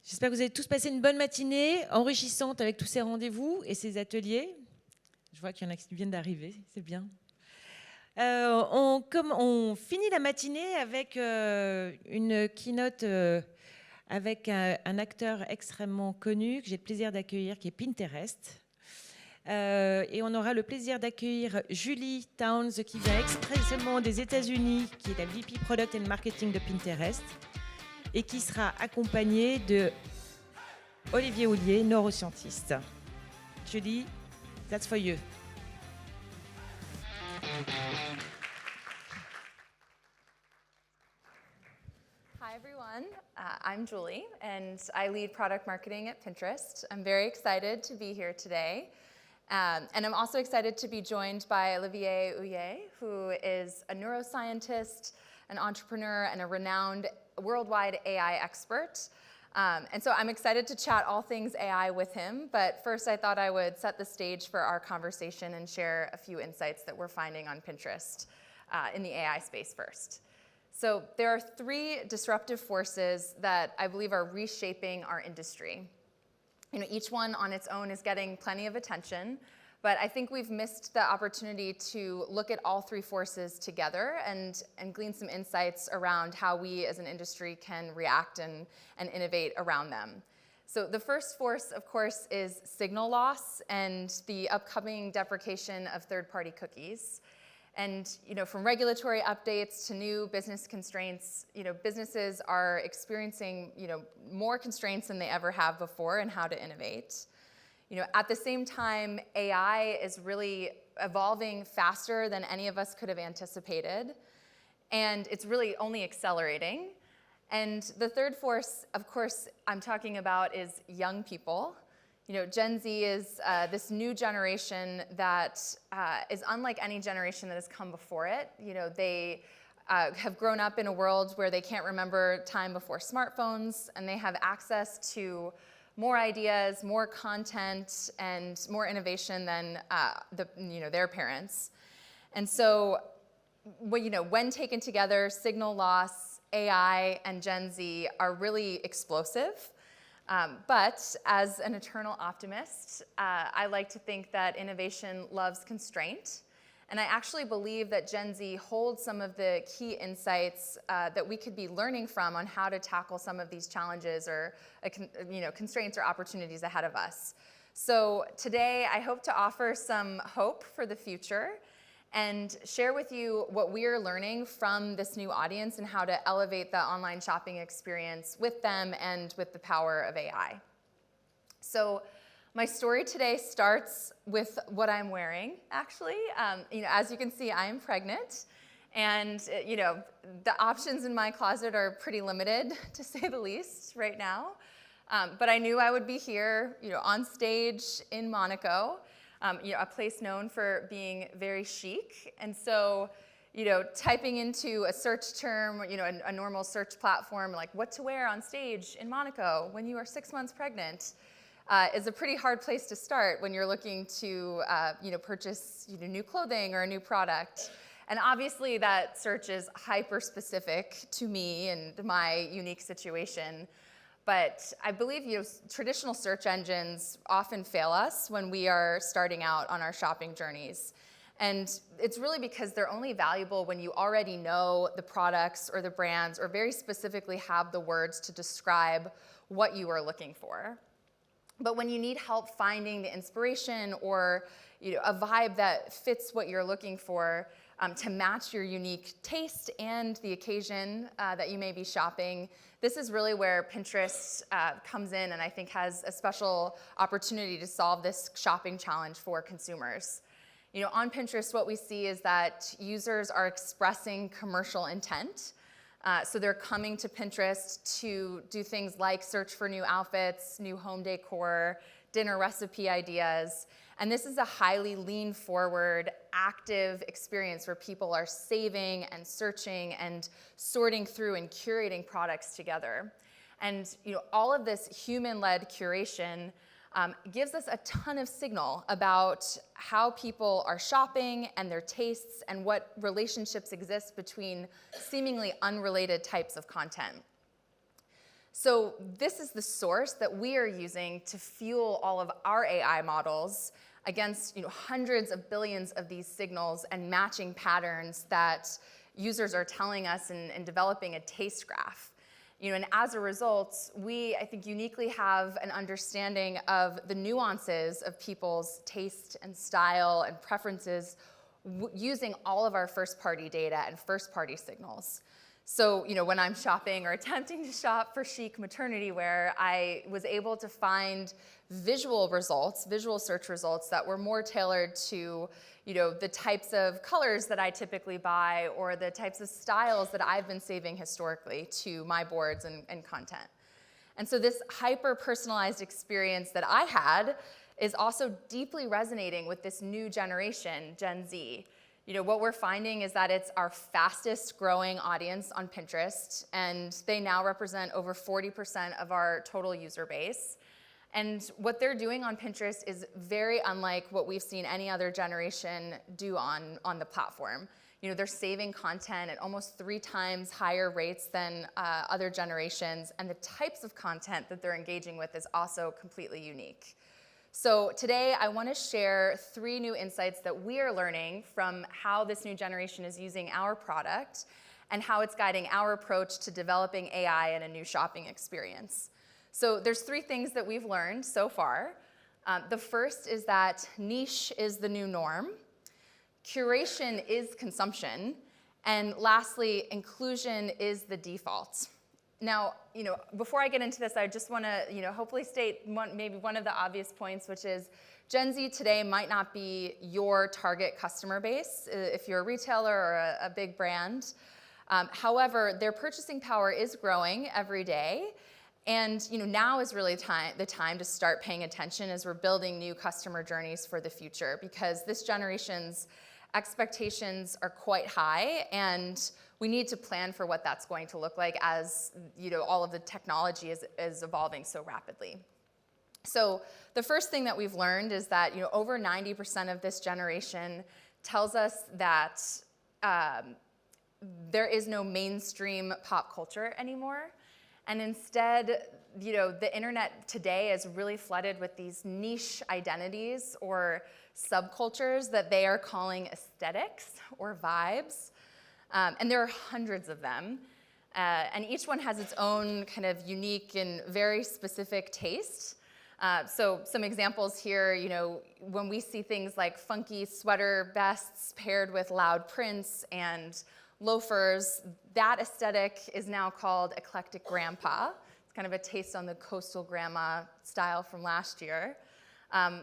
J'espère que vous avez tous passé une bonne matinée, enrichissante avec tous ces rendez-vous et ces ateliers. Je vois qu'il y en a qui viennent d'arriver, c'est bien. On finit la matinée avec une keynote avec un acteur extrêmement connu que j'ai le plaisir d'accueillir, qui est Pinterest. Et on aura le plaisir d'accueillir Julie Towns, qui vient expressément des États-Unis, qui est la VP Product and Marketing de Pinterest, et qui sera accompagnée de Olivier Houllier, neuroscientiste. Julie, that's for you. Hi everyone, I'm Julie and I lead product marketing at Pinterest. I'm very excited to be here today. And I'm also excited to be joined by Olivier Houllier, who is a neuroscientist, an entrepreneur, and a renowned worldwide AI expert. And so I'm excited to chat all things AI with him, but first I thought I would set the stage for our conversation and share a few insights that we're finding on Pinterest in the AI space first. So there are three disruptive forces that I believe are reshaping our industry. Each one on its own is getting plenty of attention, but I think we've missed the opportunity to look at all three forces together and glean some insights around how we as an industry can react and innovate around them. So the first force, of course, is signal loss and the upcoming deprecation of third-party cookies. And from regulatory updates to new business constraints, businesses are experiencing more constraints than they ever have before in how to innovate. At the same time, AI is really evolving faster than any of us could have anticipated, and it's really only accelerating. And the third force, of course, I'm talking about is young people. Gen Z is this new generation that is unlike any generation that has come before it. They have grown up in a world where they can't remember time before smartphones, and they have access to more ideas, more content, and more innovation than their parents. And so, when taken together, signal loss, AI, and Gen Z are really explosive. But as an eternal optimist, I like to think that innovation loves constraint. And I actually believe that Gen Z holds some of the key insights that we could be learning from on how to tackle some of these challenges or constraints or opportunities ahead of us. So today, I hope to offer some hope for the future and share with you what we are learning from this new audience and how to elevate the online shopping experience with them and with the power of AI. So my story today starts with what I'm wearing, actually. As you can see, I am pregnant. And the options in my closet are pretty limited, to say the least, right now. But I knew I would be here, on stage in Monaco. A place known for being very chic. And so, typing into a search term, a normal search platform, like what to wear on stage in Monaco when you are 6 months pregnant, is a pretty hard place to start when you're looking to, purchase new clothing or a new product. And obviously that search is hyper-specific to me and my unique situation. But I believe traditional search engines often fail us when we are starting out on our shopping journeys. And it's really because they're only valuable when you already know the products or the brands or very specifically have the words to describe what you are looking for. But when you need help finding the inspiration or a vibe that fits what you're looking for, to match your unique taste and the occasion that you may be shopping, this is really where Pinterest comes in and I think has a special opportunity to solve this shopping challenge for consumers. On Pinterest, what we see is that users are expressing commercial intent. So they're coming to Pinterest to do things like search for new outfits, new home decor, dinner recipe ideas. And this is a highly lean forward, active experience where people are saving and searching and sorting through and curating products together. And all of this human-led curation gives us a ton of signal about how people are shopping and their tastes and what relationships exist between seemingly unrelated types of content. So this is the source that we are using to fuel all of our AI models against hundreds of billions of these signals and matching patterns that users are telling us and developing a taste graph. And as a result, we, I think, uniquely have an understanding of the nuances of people's taste and style and preferences using all of our first-party data and first-party signals. So, when I'm shopping or attempting to shop for chic maternity wear, I was able to find visual search results that were more tailored to, the types of colors that I typically buy or the types of styles that I've been saving historically to my boards and content. And so this hyper-personalized experience that I had is also deeply resonating with this new generation, Gen Z. What we're finding is that it's our fastest growing audience on Pinterest, and they now represent over 40% of our total user base. And what they're doing on Pinterest is very unlike what we've seen any other generation do on the platform. They're saving content at almost 3 times higher rates than other generations, and the types of content that they're engaging with is also completely unique. So today, I want to share 3 new insights that we are learning from how this new generation is using our product and how it's guiding our approach to developing AI in a new shopping experience. So there's 3 things that we've learned so far. The first is that niche is the new norm, curation is consumption, and lastly, inclusion is the default. Now, before I get into this, I just want to, hopefully state maybe one of the obvious points, which is Gen Z today might not be your target customer base if you're a retailer or a big brand. However, their purchasing power is growing every day. And now is really the time to start paying attention as we're building new customer journeys for the future, because this generation's expectations are quite high, and we need to plan for what that's going to look like as all of the technology is evolving so rapidly. So the first thing that we've learned is that over 90% of this generation tells us that there is no mainstream pop culture anymore. And instead, the internet today is really flooded with these niche identities or subcultures that they are calling aesthetics or vibes. And there are hundreds of them. And each one has its own kind of unique and very specific taste. So some examples here, when we see things like funky sweater vests paired with loud prints and loafers, that aesthetic is now called eclectic grandpa. It's kind of a taste on the coastal grandma style from last year.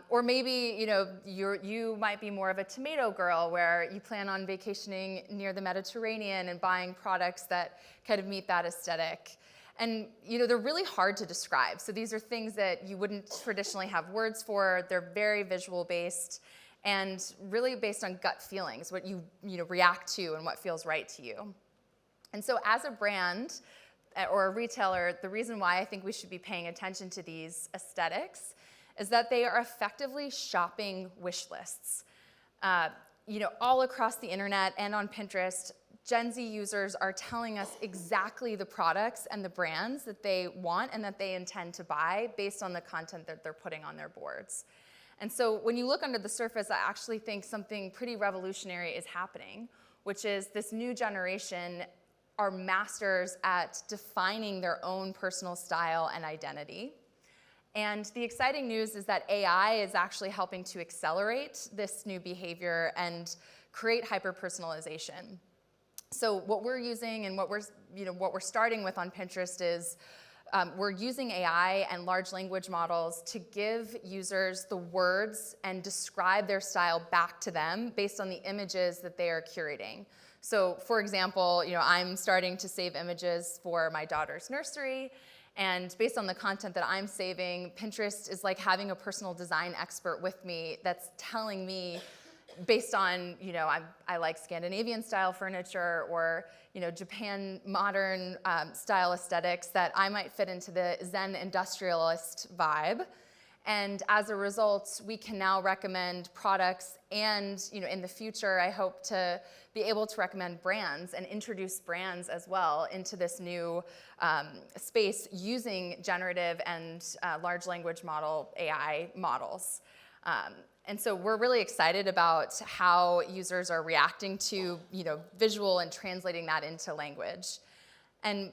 Or maybe, you might be more of a tomato girl where you plan on vacationing near the Mediterranean and buying products that kind of meet that aesthetic. And, they're really hard to describe. So these are things that you wouldn't traditionally have words for. They're very visual based and really based on gut feelings, what you react to and what feels right to you. And so as a brand or a retailer, the reason why I think we should be paying attention to these aesthetics is that they are effectively shopping wish lists. All across the internet and on Pinterest, Gen Z users are telling us exactly the products and the brands that they want and that they intend to buy based on the content that they're putting on their boards. And so when you look under the surface, I actually think something pretty revolutionary is happening, which is this new generation are masters at defining their own personal style and identity. And the exciting news is that AI is actually helping to accelerate this new behavior and create hyper-personalization. So what we're using and what we're starting with on Pinterest is we're using AI and large language models to give users the words and describe their style back to them based on the images that they are curating. So for example, I'm starting to save images for my daughter's nursery, and based on the content that I'm saving, Pinterest is like having a personal design expert with me that's telling me based on, I like Scandinavian style furniture or, Japan modern style aesthetics that I might fit into the Zen industrialist vibe. And as a result, we can now recommend products, and in the future, I hope to be able to recommend brands and introduce brands as well into this new space using generative and large language model AI models. And so we're really excited about how users are reacting to visual and translating that into language. And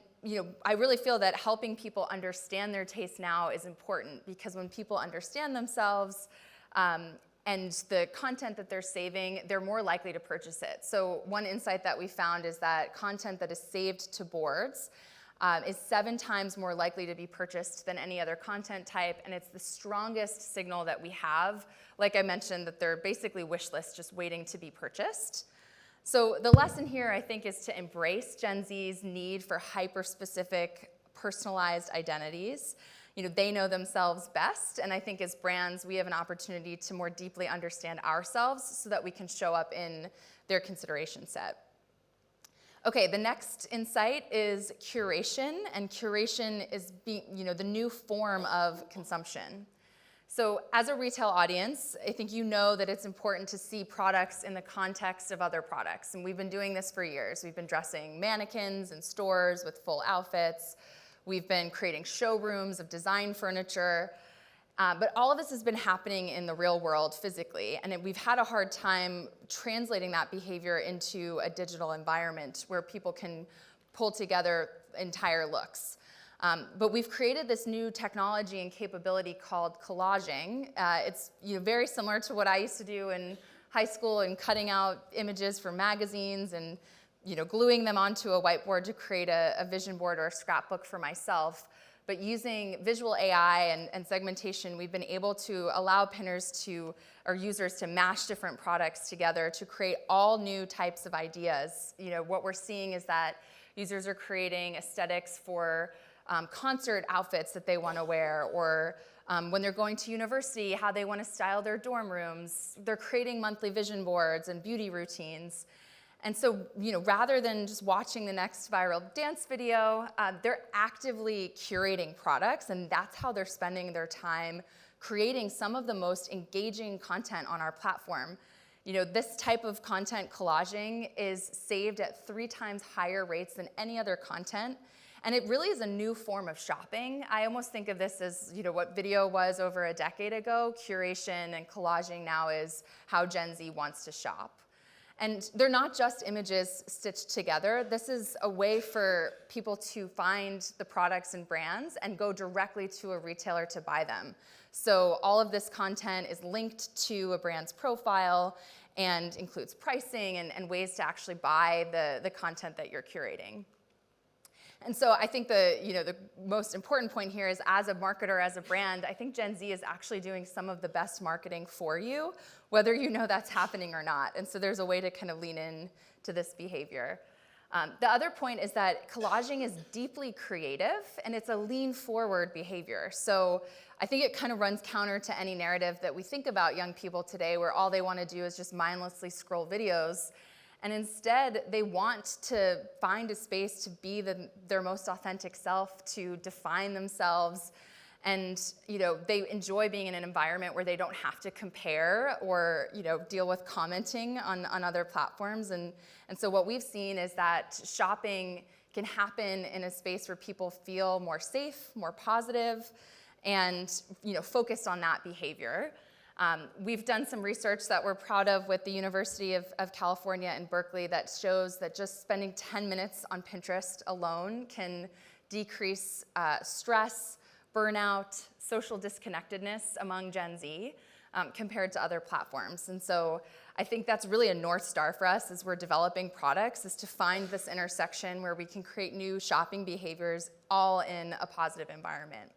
I really feel that helping people understand their taste now is important, because when people understand themselves and the content that they're saving, they're more likely to purchase it. So one insight that we found is that content that is saved to boards is 7 times more likely to be purchased than any other content type, and it's the strongest signal that we have. Like I mentioned, that they're basically wish lists just waiting to be purchased. So the lesson here, I think, is to embrace Gen Z's need for hyper-specific, personalized identities. They know themselves best, and I think as brands, we have an opportunity to more deeply understand ourselves so that we can show up in their consideration set. Okay, the next insight is curation, and curation is the new form of consumption. So as a retail audience, I think you know that it's important to see products in the context of other products. And we've been doing this for years. We've been dressing mannequins in stores with full outfits. We've been creating showrooms of design furniture. But all of this has been happening in the real world physically. And we've had a hard time translating that behavior into a digital environment where people can pull together entire looks. But we've created this new technology and capability called collaging. It's very similar to what I used to do in high school, and cutting out images from magazines and gluing them onto a whiteboard to create a vision board or a scrapbook for myself. But using visual AI and segmentation, we've been able to allow pinners or users to mash different products together to create all new types of ideas. What we're seeing is that users are creating aesthetics for concert outfits that they want to wear, or when they're going to university, how they want to style their dorm rooms. They're creating monthly vision boards and beauty routines. And so, rather than just watching the next viral dance video, they're actively curating products, and that's how they're spending their time creating some of the most engaging content on our platform. This type of content collaging is saved at 3 times higher rates than any other content. And it really is a new form of shopping. I almost think of this as what video was over a decade ago. Curation and collaging now is how Gen Z wants to shop. And they're not just images stitched together. This is a way for people to find the products and brands and go directly to a retailer to buy them. So all of this content is linked to a brand's profile and includes pricing and ways to actually buy the content that you're curating. And so I think the most important point here is, as a marketer, as a brand, I think Gen Z is actually doing some of the best marketing for you, whether you know that's happening or not. And so there's a way to kind of lean in to this behavior. The other point is that collaging is deeply creative, and it's a lean forward behavior. So I think it kind of runs counter to any narrative that we think about young people today, where all they want to do is just mindlessly scroll videos. And instead, they want to find a space to be their most authentic self, to define themselves. And they enjoy being in an environment where they don't have to compare or deal with commenting on other platforms. And so what we've seen is that shopping can happen in a space where people feel more safe, more positive, and focused on that behavior. We've done some research that we're proud of with the University of California in Berkeley that shows that just spending 10 minutes on Pinterest alone can decrease stress, burnout, social disconnectedness among Gen Z compared to other platforms. And so I think that's really a North Star for us as we're developing products, is to find this intersection where we can create new shopping behaviors all in a positive environment.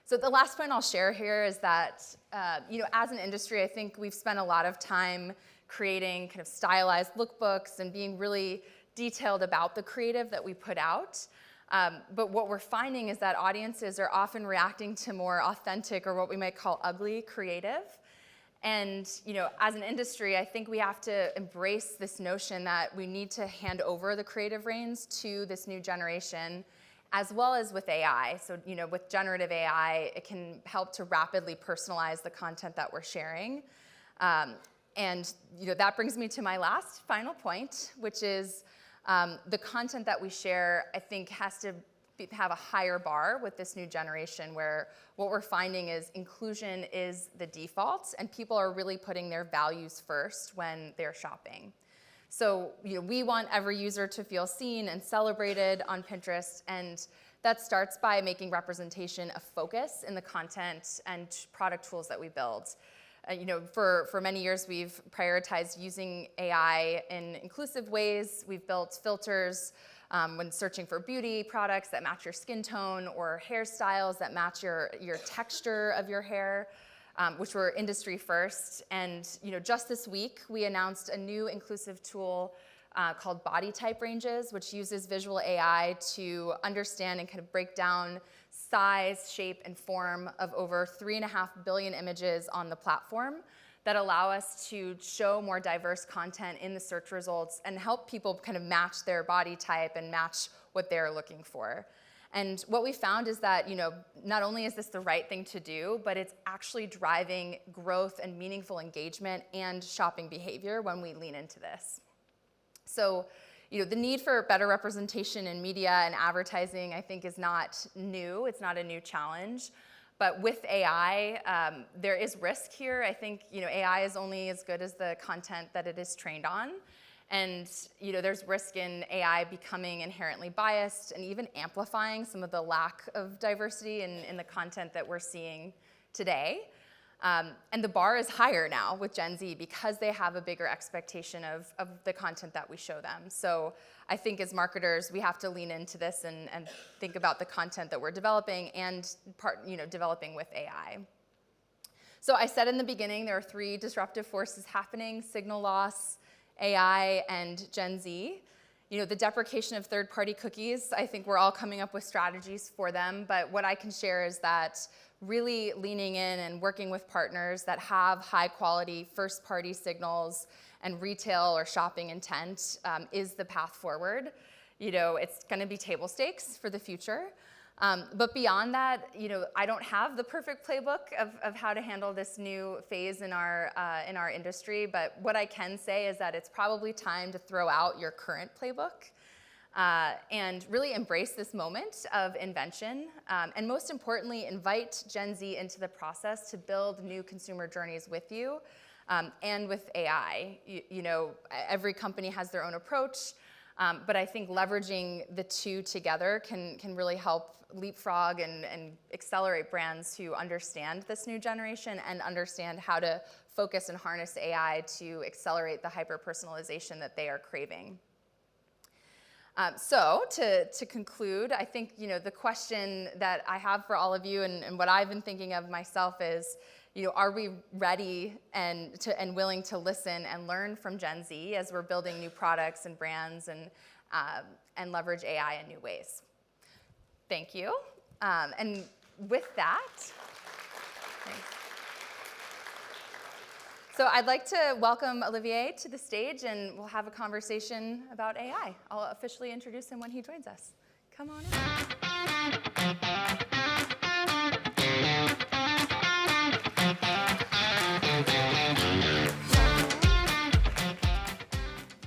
So the last point I'll share here is that, as an industry, I think we've spent a lot of time creating kind of stylized lookbooks and being really detailed about the creative that we put out. But what we're finding is that audiences are often reacting to more authentic, or what we might call ugly, creative. And as an industry, I think we have to embrace this notion that we need to hand over the creative reins to this new generation, as well as with AI. So, with generative AI, it can help to rapidly personalize the content that we're sharing. And that brings me to my last final point, which is the content that we share, I think, has to have a higher bar with this new generation, where what we're finding is inclusion is the default, and people are really putting their values first when they're shopping. So we want every user to feel seen and celebrated on Pinterest, and that starts by making representation a focus in the content and product tools that we build. For many years, we've prioritized using AI in inclusive ways. We've built filters when searching for beauty products that match your skin tone, or hairstyles that match your texture of your hair, which were industry first. And just this week, we announced a new inclusive tool called Body Type Ranges, which uses visual AI to understand and kind of break down size, shape, and form of over 3.5 billion images on the platform that allow us to show more diverse content in the search results and help people kind of match their body type and match what they're looking for. And what we found is that, not only is this the right thing to do, but it's actually driving growth and meaningful engagement and shopping behavior when we lean into this. So, the need for better representation in media and advertising, I think, is not new. It's not a new challenge. But with AI, there is risk here. I think, AI is only as good as the content that it is trained on. And, there's risk in AI becoming inherently biased and even amplifying some of the lack of diversity in the content that we're seeing today. And the bar is higher now with Gen Z because they have a bigger expectation of the content that we show them. So I think as marketers, we have to lean into this and think about the content that we're developing and developing with AI. So I said in the beginning, there are 3 disruptive forces happening: signal loss, AI, and Gen Z. The deprecation of third-party cookies, I think we're all coming up with strategies for them, but what I can share is that really leaning in and working with partners that have high-quality first-party signals and retail or shopping intent is the path forward. It's going to be table stakes for the future. But beyond that, I don't have the perfect playbook of how to handle this new phase in our industry. But what I can say is that it's probably time to throw out your current playbook and really embrace this moment of invention. And most importantly, invite Gen Z into the process to build new consumer journeys with you and with AI. Every company has their own approach. But I think leveraging the two together can really help leapfrog and accelerate brands who understand this new generation and understand how to focus and harness AI to accelerate the hyper-personalization that they are craving. So to conclude, I think the question that I have for all of you and what I've been thinking of myself is, are we ready and willing to listen and learn from Gen Z as we're building new products and brands and leverage AI in new ways? Thank you. And with that, thanks. So I'd like to welcome Olivier to the stage, and we'll have a conversation about AI. I'll officially introduce him when he joins us. Come on in.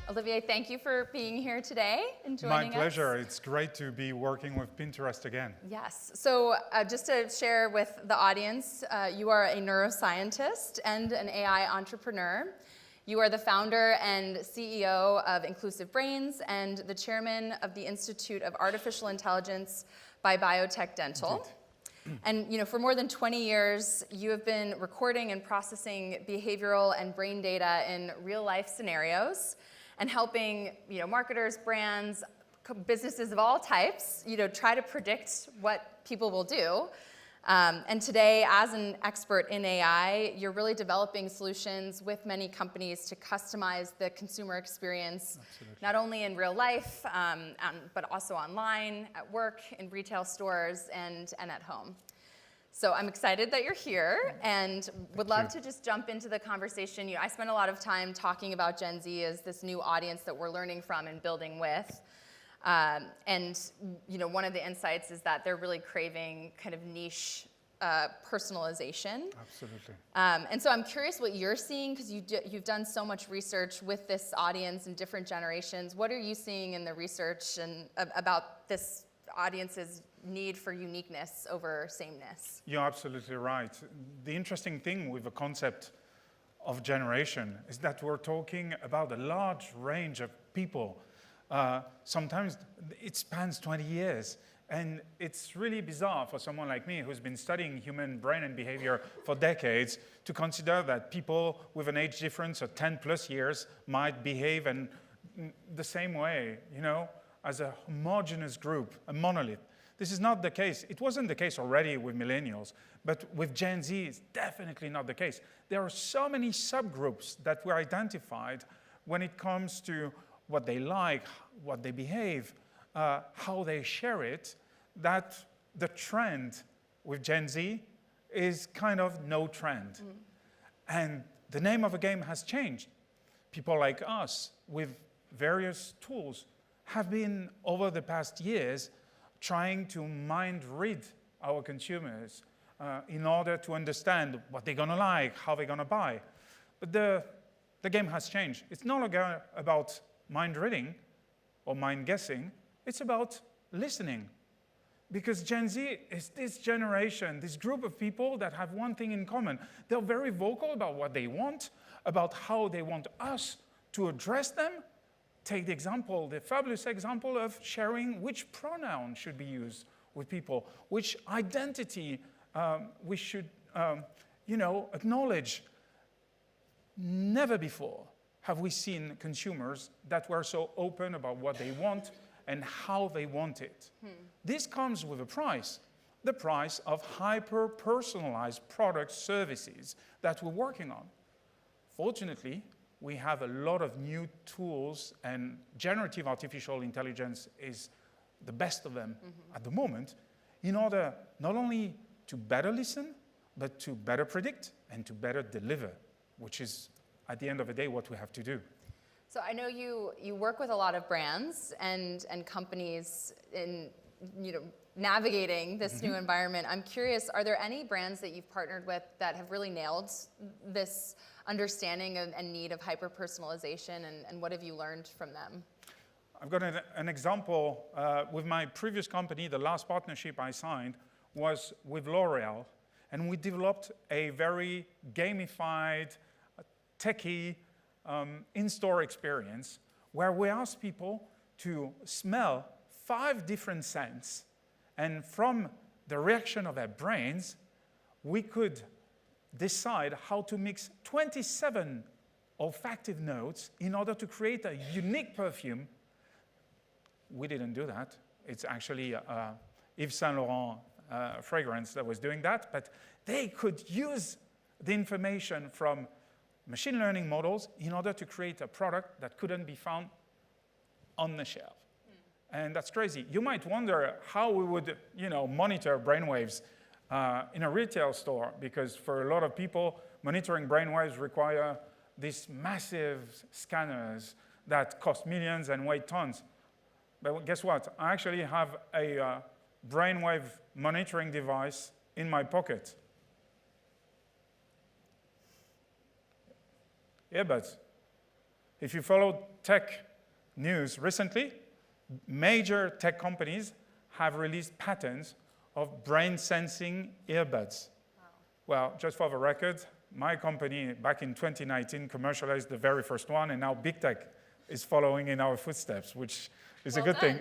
Olivier, thank you for being here today and joining us. My pleasure. It's great to be working with Pinterest again. Yes. So just to share with the audience, you are a neuroscientist and an AI entrepreneur. You are the founder and CEO of Inclusive Brains and the chairman of the Institute of Artificial Intelligence by Biotech Dental. Indeed. And for more than 20 years, you have been recording and processing behavioral and brain data in real-life scenarios and helping marketers, brands, businesses of all types try to predict what people will do. And today, as an expert in AI, you're really developing solutions with many companies to customize the consumer experience, Absolutely. Not only in real life, but also online, at work, in retail stores, and at home. So I'm excited that you're here and would love to just jump into the conversation. I spent a lot of time talking about Gen Z as this new audience that we're learning from and building with. And one of the insights is that they're really craving kind of niche personalization. Absolutely. And so I'm curious what you're seeing, because you've done so much research with this audience and different generations. What are you seeing in the research and about this audience's need for uniqueness over sameness? You're absolutely right. The interesting thing with the concept of generation is that we're talking about a large range of people. Sometimes it spans 20 years. And it's really bizarre for someone like me who's been studying human brain and behavior for decades to consider that people with an age difference of 10 plus years might behave in the same way, as a homogeneous group, a monolith. This is not the case. It wasn't the case already with millennials, but with Gen Z, it's definitely not the case. There are so many subgroups that were identified when it comes to what they like, what they behave, how they share it, that the trend with Gen Z is kind of no trend. And the name of the game has changed. People like us with various tools have been, over the past years, trying to mind read our consumers in order to understand what they're going to like, how they're going to buy. But the game has changed. It's no longer about mind reading or mind guessing. It's about listening. Because Gen Z is this generation, this group of people that have one thing in common. They're very vocal about what they want, about how they want us to address them. Take the fabulous example of sharing which pronoun should be used with people, which identity we should acknowledge. Never before have we seen consumers that were so open about what they want and how they want it. This comes with a price, the price of hyper-personalized product services that we're working on. Fortunately, we have a lot of new tools, and generative artificial intelligence is the best of them at the moment, in order not only to better listen, but to better predict and to better deliver, which is, at the end of the day, what we have to do. So I know you work with a lot of brands and companies in navigating this new environment. I'm curious, are there any brands that you've partnered with that have really nailed this understanding and need of hyper-personalization, and what have you learned from them? I've got an example with my previous company. The last partnership I signed was with L'Oreal, and we developed a very gamified, techie, in-store experience where we asked people to smell 5 different scents, and from the reaction of their brains, we could decide how to mix 27 olfactive notes in order to create a unique perfume. We didn't do that. It's actually Yves Saint Laurent fragrance that was doing that, but they could use the information from machine learning models in order to create a product that couldn't be found on the shelf. And that's crazy. You might wonder how we would, monitor brainwaves in a retail store, because for a lot of people, monitoring brainwaves require these massive scanners that cost millions and weigh tons. But guess what? I actually have a brainwave monitoring device in my pocket. Earbuds. If you followed tech news recently, major tech companies have released patents of brain sensing earbuds. Wow. Well, just for the record, my company back in 2019 commercialized the very first one, and now big tech is following in our footsteps, which is a good thing.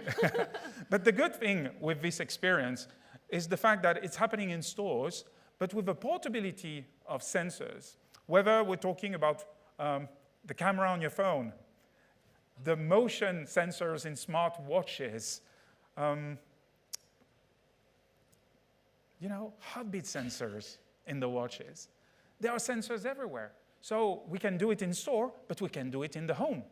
But the good thing with this experience is the fact that it's happening in stores, but with the portability of sensors, whether we're talking about the camera on your phone, the motion sensors in smart watches, heartbeat sensors in the watches. There are sensors everywhere. So we can do it in store, but we can do it in the home.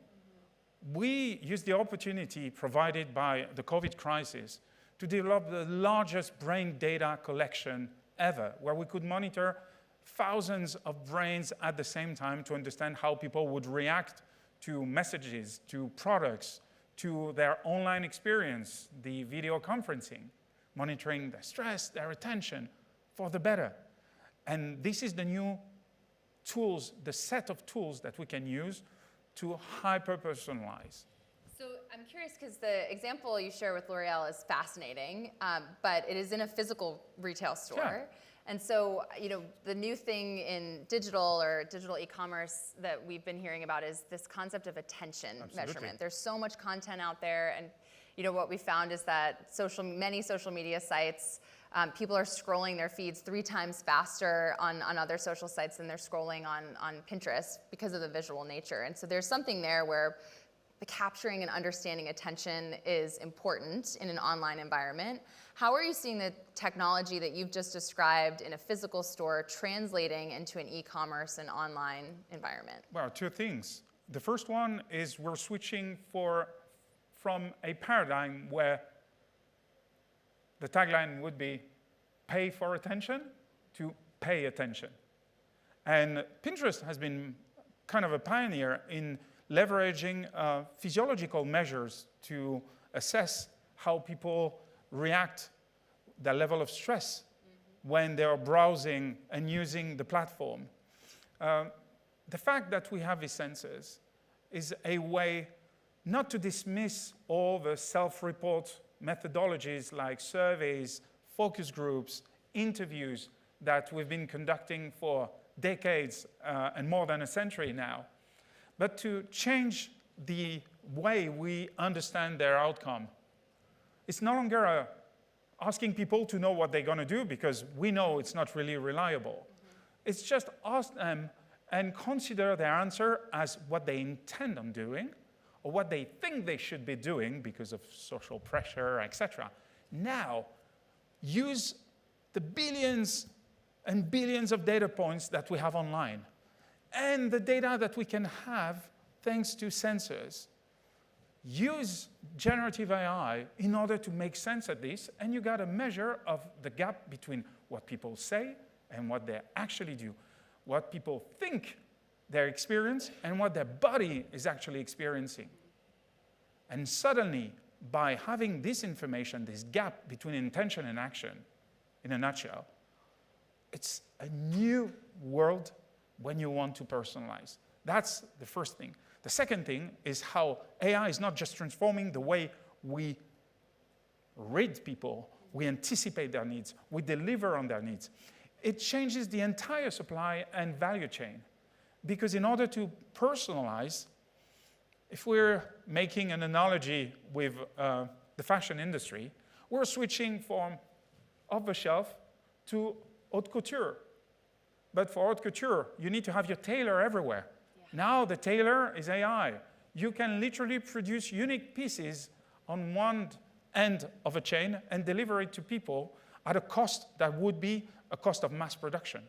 We used the opportunity provided by the COVID crisis to develop the largest brain data collection ever, where we could monitor thousands of brains at the same time to understand how people would react to messages, to products, to their online experience, the video conferencing, monitoring their stress, their attention for the better. And this is the new tools, the set of tools that we can use to hyper-personalize. So I'm curious because the example you share with L'Oreal is fascinating, but it is in a physical retail store. Yeah. And so, the new thing in digital or digital e-commerce that we've been hearing about is this concept of attention measurement. There's so much content out there, and what we found is that many social media sites, people are scrolling their feeds 3 times faster on other social sites than they're scrolling on Pinterest because of the visual nature. And so there's something there where the capturing and understanding attention is important in an online environment. How are you seeing the technology that you've just described in a physical store translating into an e-commerce and online environment? Well, 2 things. The first one is we're switching from a paradigm where the tagline would be pay for attention to pay attention. And Pinterest has been kind of a pioneer in leveraging physiological measures to assess how people react, their level of stress when they are browsing and using the platform. The fact that we have these sensors is a way not to dismiss all the self-report methodologies like surveys, focus groups, interviews that we've been conducting for decades and more than a century now, but to change the way we understand their outcome. It's no longer asking people to know what they're going to do because we know it's not really reliable. It's just ask them and consider their answer as what they intend on doing or what they think they should be doing because of social pressure, etc. Now, use the billions and billions of data points that we have online and the data that we can have thanks to sensors. Use generative AI in order to make sense of this, and you got a measure of the gap between what people say and what they actually do, what people think they experience and what their body is actually experiencing. And suddenly, by having this information, this gap between intention and action, in a nutshell, it's a new world when you want to personalize. That's the first thing. The second thing is how AI is not just transforming the way we read people, we anticipate their needs, we deliver on their needs. It changes the entire supply and value chain. Because in order to personalize, if we're making an analogy with the fashion industry, we're switching from off-the-shelf to haute couture. But for haute couture, you need to have your tailor everywhere. Yeah. Now the tailor is AI. You can literally produce unique pieces on one end of a chain and deliver it to people at a cost that would be a cost of mass production.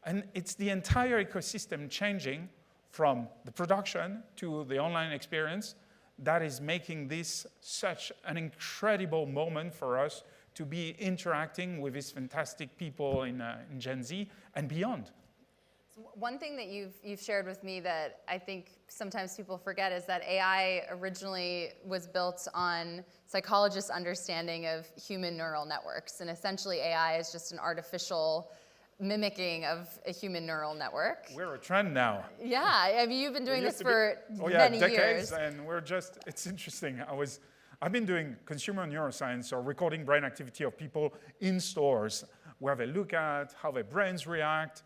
And it's the entire ecosystem changing from the production to the online experience that is making this such an incredible moment for us to be interacting with these fantastic people in Gen Z and beyond. So one thing that you've shared with me that I think sometimes people forget is that AI originally was built on psychologists' understanding of human neural networks. And essentially AI is just an artificial mimicking of a human neural network. We're a trend now. Yeah, I mean, you've been doing this for many decades, years. And we're just, it's interesting. I've been doing consumer neuroscience, or recording brain activity of people in stores, where they look at, how their brains react,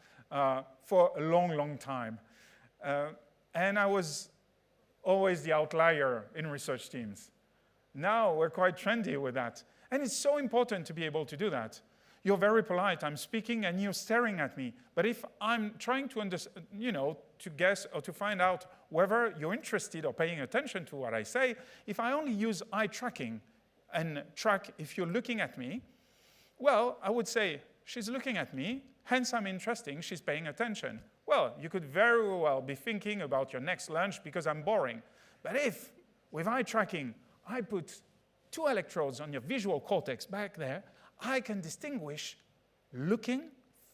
for a long, long time. And I was always the outlier in research teams. Now we're quite trendy with that. And it's so important to be able to do that. You're very polite, I'm speaking and you're staring at me. But if I'm trying to to guess or to find out whether you're interested or paying attention to what I say, if I only use eye tracking and track if you're looking at me, well, I would say, she's looking at me, hence I'm interesting, she's paying attention. Well, you could very well be thinking about your next lunch because I'm boring. But if, with eye tracking, I put 2 electrodes on your visual cortex back there, I can distinguish looking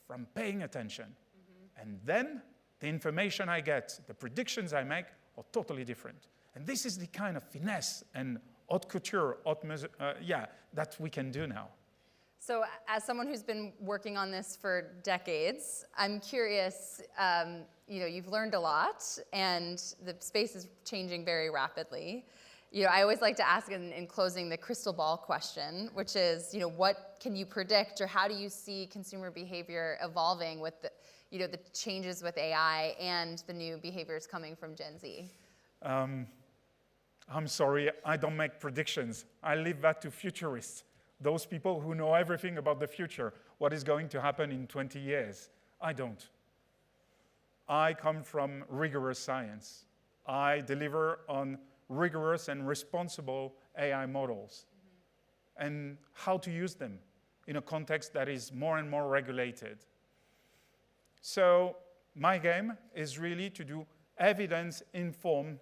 from paying attention. And then the information I get, the predictions I make are totally different. And this is the kind of finesse and haute couture, that we can do now. So as someone who's been working on this for decades, I'm curious, you've learned a lot and the space is changing very rapidly. I always like to ask in closing the crystal ball question, which is, what can you predict or how do you see consumer behavior evolving with the changes with AI and the new behaviors coming from Gen Z? I'm sorry, I don't make predictions. I leave that to futurists. Those people who know everything about the future, what is going to happen in 20 years. I don't. I come from rigorous science. I deliver on rigorous and responsible AI models and how to use them in a context that is more and more regulated. So my game is really to do evidence-informed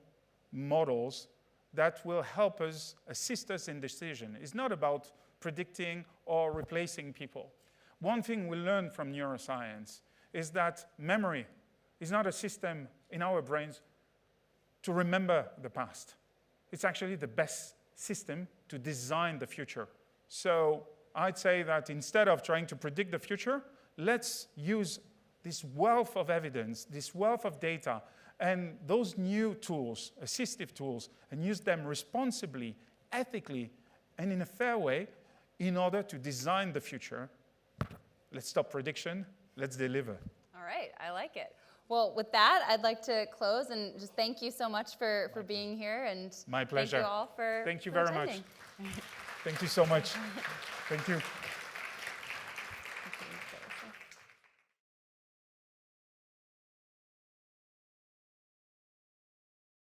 models that will help us, assist us in decision. It's not about predicting or replacing people. One thing we learn from neuroscience is that memory is not a system in our brains to remember the past. It's actually the best system to design the future. So I'd say that instead of trying to predict the future, let's use this wealth of evidence, this wealth of data, and those new tools, assistive tools, and use them responsibly, ethically, and in a fair way in order to design the future. Let's stop prediction. Let's deliver. All right. I like it. Well, with that, I'd like to close and just thank you so much for being here. And my pleasure. Thank you all for Thank you very much. Thank you so much. Thank you.